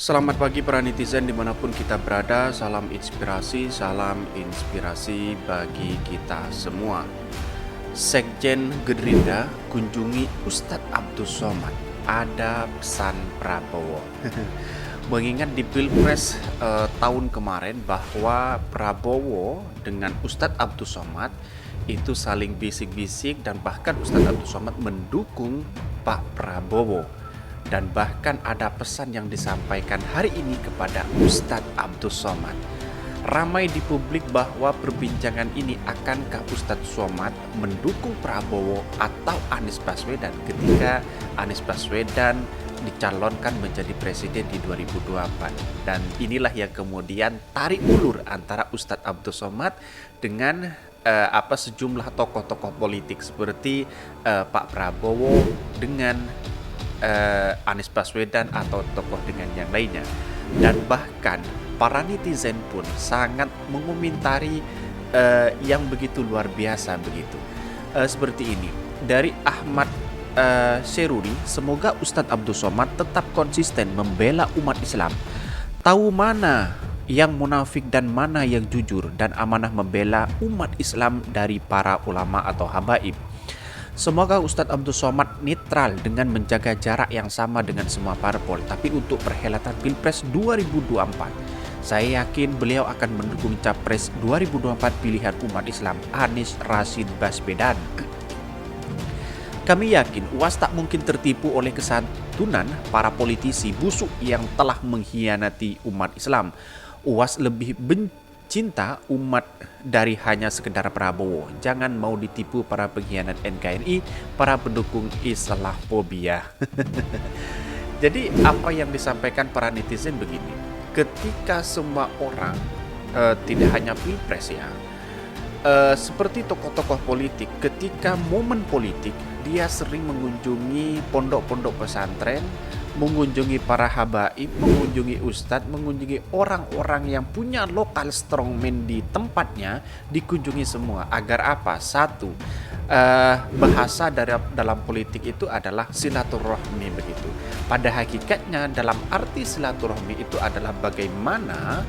Selamat pagi para netizen dimanapun kita berada. Salam inspirasi bagi kita semua. Sekjen Gerindra kunjungi Ustadz Abdul Somad. Ada pesan Prabowo. Mengingat di Pilpres tahun kemarin bahwa Prabowo dengan Ustadz Abdul Somad itu saling bisik-bisik dan bahkan Ustadz Abdul Somad mendukung Pak Prabowo. Dan bahkan ada pesan yang disampaikan hari ini kepada Ustadz Abdul Somad. Ramai di publik bahwa perbincangan ini akankah Ustadz Somad mendukung Prabowo atau Anies Baswedan ketika Anies Baswedan dicalonkan menjadi presiden di 2024. Dan inilah yang kemudian tarik ulur antara Ustadz Abdul Somad dengan sejumlah tokoh-tokoh politik seperti Pak Prabowo dengan Anies Baswedan atau tokoh dengan yang lainnya. Dan bahkan para netizen pun sangat mengomentari yang begitu luar biasa begitu. Seperti ini dari Ahmad Seruri, semoga Ustadz Abdul Somad tetap konsisten membela umat Islam, tahu mana yang munafik dan mana yang jujur, dan amanah membela umat Islam dari para ulama atau habaib. Semoga Ustadz Abdul Somad netral dengan menjaga jarak yang sama dengan semua parpol. Tapi untuk perhelatan Pilpres 2024, saya yakin beliau akan mendukung Capres 2024 pilihan umat Islam, Anies Rashid Baswedan. Kami yakin UAS tak mungkin tertipu oleh kesantunan para politisi busuk yang telah mengkhianati umat Islam. UAS lebih cinta umat dari hanya sekedar Prabowo. Jangan mau ditipu para pengkhianat NKRI, para pendukung Islamophobia. Jadi apa yang disampaikan para netizen begini, ketika semua orang tidak hanya Pilpres ya, seperti tokoh-tokoh politik, ketika momen politik dia sering mengunjungi pondok-pondok pesantren, mengunjungi para habaib, mengunjungi ustadz, mengunjungi orang-orang yang punya lokal strongman di tempatnya, dikunjungi semua. Agar apa? Satu, bahasa dalam politik itu adalah silaturahmi begitu. Pada hakikatnya dalam arti silaturahmi itu adalah bagaimana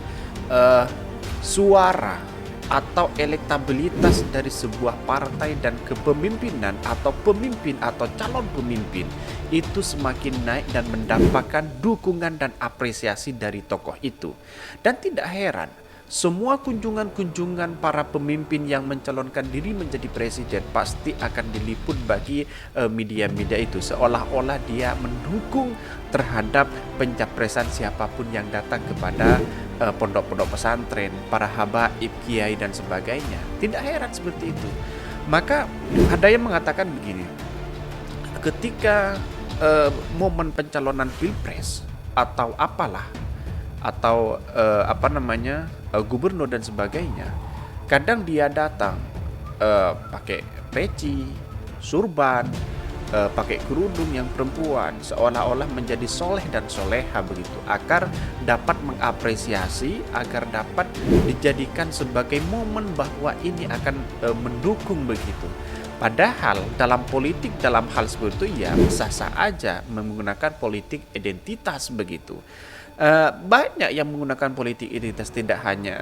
suara atau elektabilitas dari sebuah partai dan kepemimpinan atau pemimpin atau calon pemimpin itu semakin naik dan mendapatkan dukungan dan apresiasi dari tokoh itu. Dan tidak heran, semua kunjungan-kunjungan para pemimpin yang mencalonkan diri menjadi presiden pasti akan diliput bagi media-media itu, seolah-olah dia mendukung terhadap pencapresan siapapun yang datang kepada pondok-pondok pesantren, para habaib, kiai dan sebagainya. Tidak heran seperti itu. Maka ada yang mengatakan begini, ketika momen pencalonan Pilpres atau apalah, atau gubernur dan sebagainya, kadang dia datang pakai peci, surban, pakai kerudung yang perempuan, seolah-olah menjadi soleh dan soleha begitu, agar dapat mengapresiasi, agar dapat dijadikan sebagai momen bahwa ini akan mendukung begitu. Padahal dalam politik, dalam hal seperti itu ya sah-sah aja menggunakan politik identitas begitu. Banyak yang menggunakan politik identitas, tidak hanya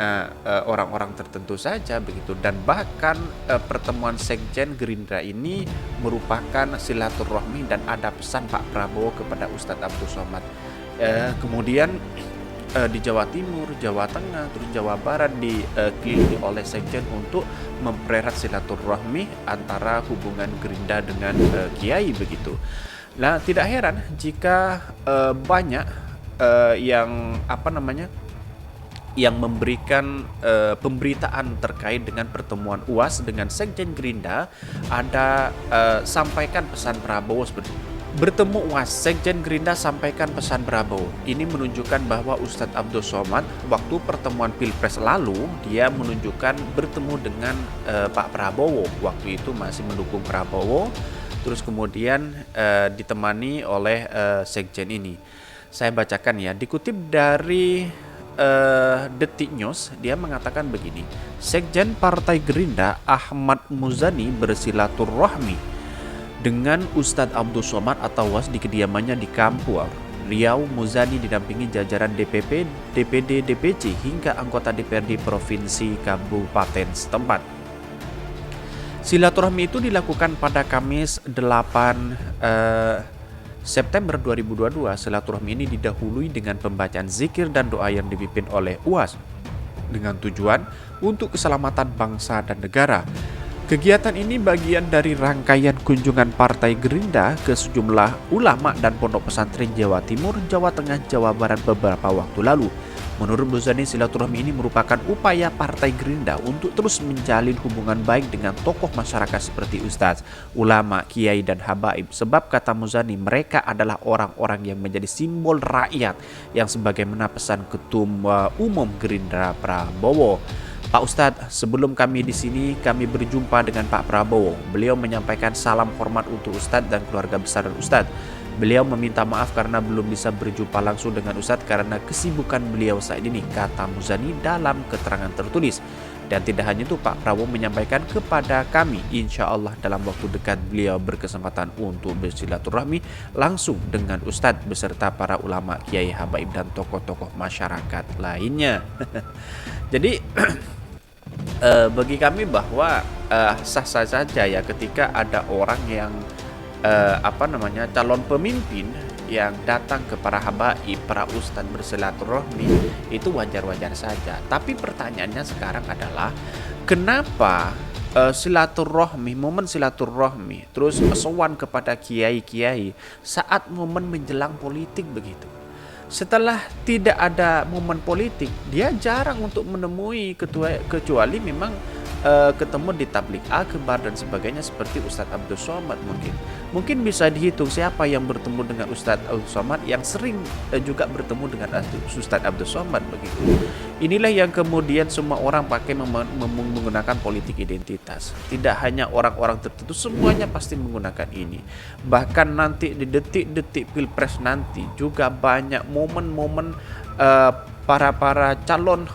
orang-orang tertentu saja begitu. Dan bahkan pertemuan Sekjen Gerindra ini merupakan silaturahmi dan ada pesan Pak Prabowo kepada Ustadz Abdul Somad. Kemudian di Jawa Timur, Jawa Tengah, terus Jawa Barat dikelilingi oleh Sekjen untuk mempererat silaturahmi antara hubungan Gerindra dengan Kiai begitu. Nah, tidak heran jika banyak yang memberikan pemberitaan terkait dengan pertemuan UAS dengan Sekjen Gerindra, ada sampaikan pesan Prabowo seperti ini. Bertemu UAS, Sekjen Gerindra sampaikan pesan Prabowo. Ini menunjukkan bahwa Ustadz Abdul Somad waktu pertemuan Pilpres lalu dia menunjukkan bertemu dengan Pak Prabowo. Waktu itu masih mendukung Prabowo. Terus kemudian ditemani oleh Sekjen ini. Saya bacakan ya, dikutip dari Detik News, dia mengatakan begini, Sekjen Partai Gerindra Ahmad Muzani bersilaturahmi dengan Ustadz Abdul Somad atau UAS di kediamannya di Kampur. Riau, Muzani didampingi jajaran DPP, DPD, DPC hingga anggota DPRD Provinsi Kabupaten setempat. Silaturahmi itu dilakukan pada Kamis 8 September 2022. Silaturahmi ini didahului dengan pembacaan zikir dan doa yang dipimpin oleh UAS dengan tujuan untuk keselamatan bangsa dan negara. Kegiatan ini bagian dari rangkaian kunjungan Partai Gerindra ke sejumlah ulama dan pondok pesantren Jawa Timur, Jawa Tengah, Jawa Barat beberapa waktu lalu. Menurut Muzani, silaturahmi ini merupakan upaya Partai Gerindra untuk terus menjalin hubungan baik dengan tokoh masyarakat seperti ustadz, ulama, kiai, dan habaib. Sebab kata Muzani, mereka adalah orang-orang yang menjadi simbol rakyat yang sebagaimana pesan Ketua Umum Gerindra Prabowo. Pak Ustadz, sebelum kami di sini, kami berjumpa dengan Pak Prabowo. Beliau menyampaikan salam hormat untuk Ustadz dan keluarga besar Ustadz. Beliau meminta maaf karena belum bisa berjumpa langsung dengan Ustadz karena kesibukan beliau saat ini, kata Muzani dalam keterangan tertulis. Dan tidak hanya itu, Pak Prabowo menyampaikan kepada kami, insya Allah dalam waktu dekat beliau berkesempatan untuk bersilaturahmi langsung dengan Ustadz beserta para ulama, kiai, habaib, dan tokoh-tokoh masyarakat lainnya. Jadi bagi kami bahwa sah-sah saja ya ketika ada orang yang calon pemimpin yang datang ke para habaib, para ustadz bersilaturahmi, itu wajar-wajar saja. Tapi pertanyaannya sekarang adalah kenapa momen silaturahmi terus sowan kepada kiai-kiai saat momen menjelang politik begitu. Setelah tidak ada momen politik, dia jarang untuk menemui kecuali memang ketemu di tablik akbar dan sebagainya seperti Ustadz Abdul Somad mungkin bisa dihitung siapa yang bertemu dengan Ustadz Abdul Somad yang sering juga bertemu dengan Ustadz Abdul Somad begitu. Inilah yang kemudian semua orang pakai menggunakan politik identitas. Tidak hanya orang-orang tertentu, semuanya pasti menggunakan ini. Bahkan nanti di detik-detik pilpres nanti juga banyak momen-momen para calon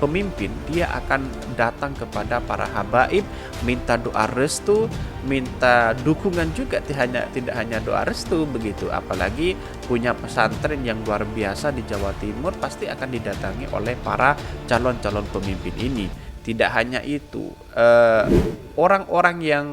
pemimpin, dia akan datang kepada para habaib, minta doa restu, minta dukungan juga, tidak hanya doa restu begitu. Apalagi punya pesantren yang luar biasa di Jawa Timur, pasti akan didatangi oleh para calon-calon pemimpin ini. Tidak hanya itu, orang-orang yang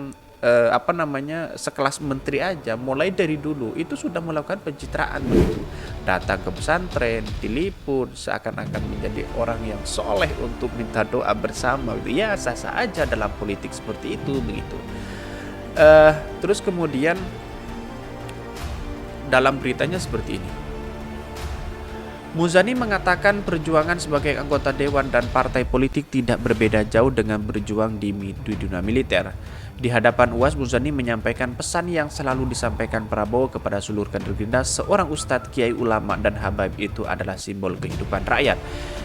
sekelas menteri aja mulai dari dulu itu sudah melakukan pencitraan begitu, datang ke pesantren, diliput seakan-akan menjadi orang yang soleh untuk minta doa bersama gitu. Ya sah-sah aja dalam politik seperti itu begitu. Terus kemudian dalam beritanya seperti ini, Muzani mengatakan perjuangan sebagai anggota dewan dan partai politik tidak berbeda jauh dengan berjuang di dunia militer. Di hadapan UAS, Muzani menyampaikan pesan yang selalu disampaikan Prabowo kepada seluruh kader Gerindra, seorang ustadz, kiai, ulama, dan habaib itu adalah simbol kehidupan rakyat.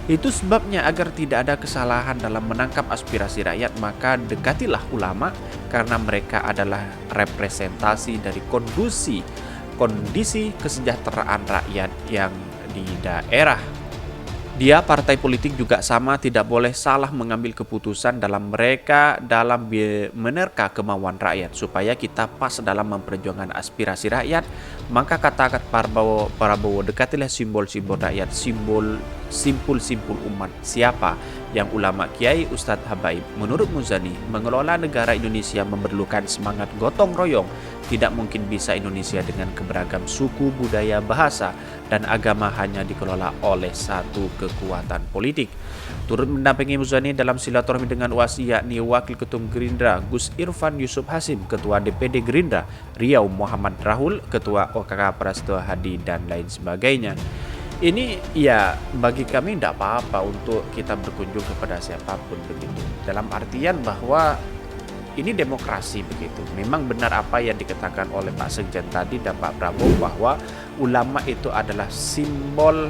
Itu sebabnya agar tidak ada kesalahan dalam menangkap aspirasi rakyat, maka dekatilah ulama karena mereka adalah representasi dari kondisi kesejahteraan rakyat yang di daerah. Dia partai politik juga sama, tidak boleh salah mengambil keputusan dalam menerka kemauan rakyat supaya kita pas dalam memperjuangkan aspirasi rakyat. Maka kata Prabowo, dekatilah simbol-simbol rakyat, simpul umat. Siapa? Yang ulama, kiai, ustadz, habaib. Menurut Muzani, mengelola negara Indonesia memerlukan semangat gotong royong. Tidak mungkin bisa Indonesia dengan keberagam suku, budaya, bahasa, dan agama hanya dikelola oleh satu kekuatan politik. Turut mendampingi Muzani dalam silaturahmi dengan UAS yakni Wakil Ketua Gerindra Gus Irfan Yusuf Hasim, Ketua DPD Gerindra Riau Muhammad Rahul, Ketua OKK Prasetyo Hadi, dan lain sebagainya. Ini ya bagi kami tidak apa-apa untuk kita berkunjung kepada siapapun begitu. Dalam artian bahwa ini demokrasi begitu. Memang benar apa yang dikatakan oleh Pak Sekjen tadi dan Pak Prabowo bahwa ulama itu adalah simbol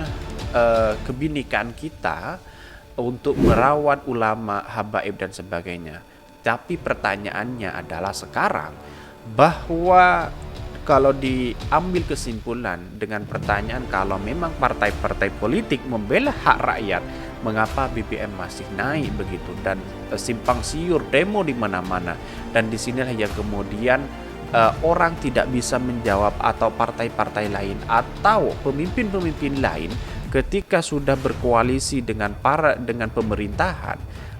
kebinekaan kita untuk merawat ulama, habaib dan sebagainya. Tapi pertanyaannya adalah sekarang bahwa kalau diambil kesimpulan dengan pertanyaan kalau memang partai-partai politik membela hak rakyat, mengapa BBM masih naik begitu dan simpang siur demo di mana-mana, dan disinilah yang kemudian orang tidak bisa menjawab, atau partai-partai lain atau pemimpin-pemimpin lain ketika sudah berkoalisi dengan pemerintahan,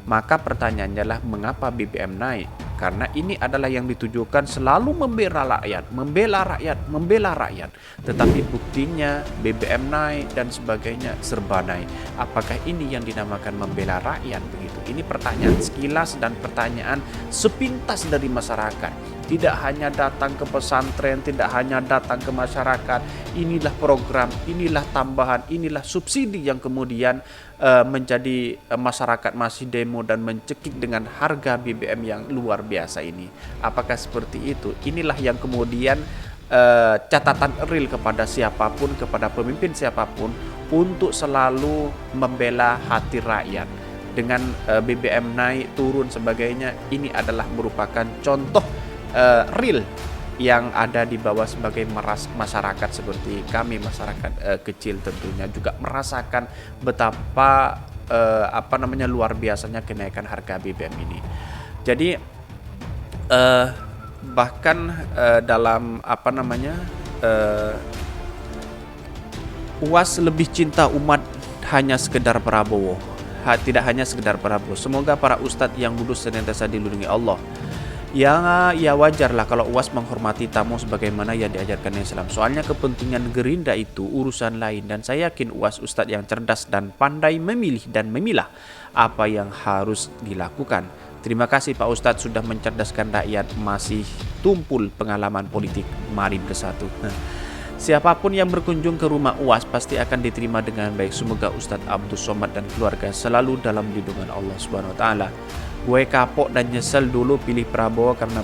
maka pertanyaannya adalah mengapa BBM naik? Karena ini adalah yang ditujukan selalu membela rakyat. Tetapi buktinya BBM naik dan sebagainya serba naik. Apakah ini yang dinamakan membela rakyat begitu? Ini pertanyaan sekilas dan pertanyaan sepintas dari masyarakat. Tidak hanya datang ke pesantren, tidak hanya datang ke masyarakat. Inilah program, inilah tambahan, inilah subsidi yang kemudian menjadi masyarakat masih demo dan mencekik dengan harga BBM yang luar biasa ini. Apakah seperti itu? Inilah yang kemudian catatan real kepada siapapun, kepada pemimpin siapapun, untuk selalu membela hati rakyat. Dengan BBM naik, turun, sebagainya, ini adalah merupakan contoh real yang ada di bawah sebagai masyarakat seperti kami, masyarakat kecil tentunya juga merasakan betapa luar biasanya kenaikan harga BBM ini. Jadi bahkan dalam UAS lebih cinta umat hanya sekedar Prabowo. Tidak hanya sekedar Prabowo. Semoga para ustadz yang lulus senantiasa dilindungi Allah. Ya wajar lah kalau UAS menghormati tamu sebagaimana yang diajarkan Islam. Soalnya kepentingan Gerindra itu urusan lain, dan saya yakin UAS ustadz yang cerdas dan pandai memilih dan memilah apa yang harus dilakukan. Terima kasih Pak Ustadz sudah mencerdaskan rakyat, masih tumpul pengalaman politik, mari bersatu. Siapapun yang berkunjung ke rumah UAS pasti akan diterima dengan baik. Semoga Ustadz Abdul Somad dan keluarga selalu dalam lindungan Allah Subhanahu wa taala. Gue kapok dan nyesel dulu pilih Prabowo karena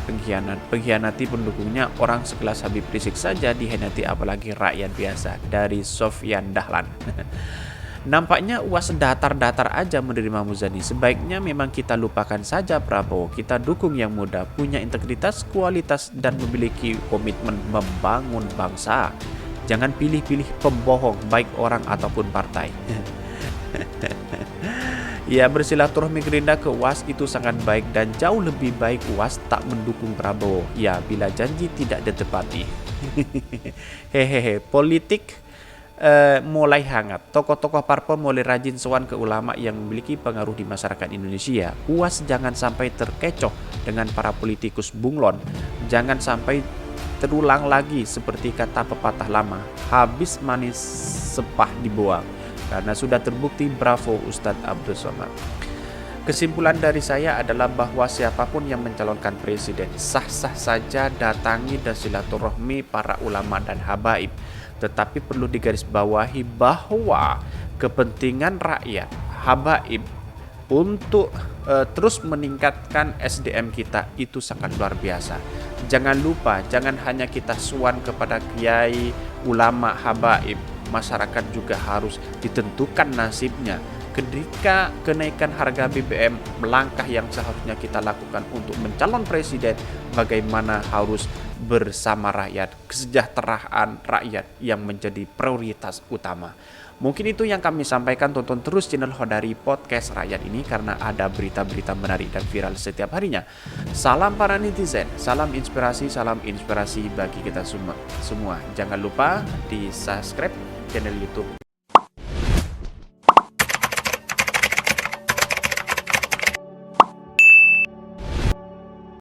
pengkhianati pendukungnya. Orang sekelas Habib Rizik saja dihianati, apalagi rakyat biasa. Dari Sofyan Dahlan. Nampaknya UAS datar-datar aja menerima Muzani. Sebaiknya memang kita lupakan saja Prabowo. Kita dukung yang muda, punya integritas, kualitas, dan memiliki komitmen membangun bangsa. Jangan pilih-pilih pembohong, baik orang ataupun partai. Ya, bersilaturahmi Gerindra ke UAS itu sangat baik, dan jauh lebih baik UAS tak mendukung Prabowo. Ya, bila janji tidak ditepati. Hehehe, politik mulai hangat. Tokoh-tokoh parpol mulai rajin sowan ke ulama yang memiliki pengaruh di masyarakat Indonesia. UAS jangan sampai terkecoh dengan para politikus bunglon. Jangan sampai terulang lagi seperti kata pepatah lama, habis manis sepah dibuang. Karena sudah terbukti. Bravo Ustadz Abdul Somad. Kesimpulan dari saya adalah bahwa siapapun yang mencalonkan presiden sah-sah saja datangi dan silaturahmi para ulama dan habaib. Tetapi perlu digarisbawahi bahwa kepentingan rakyat, habaib, untuk terus meningkatkan SDM kita itu sangat luar biasa. Jangan lupa, jangan hanya kita suan kepada kiai, ulama, habaib. Masyarakat juga harus ditentukan nasibnya. Ketika kenaikan harga BBM, langkah yang seharusnya kita lakukan untuk mencalon presiden, bagaimana harus bersama rakyat, kesejahteraan rakyat yang menjadi prioritas utama. Mungkin itu yang kami sampaikan. Tonton terus channel Khodari Podcast Rakyat ini karena ada berita-berita menarik dan viral setiap harinya. Salam para netizen, salam inspirasi bagi kita semua. Jangan lupa di subscribe channel YouTube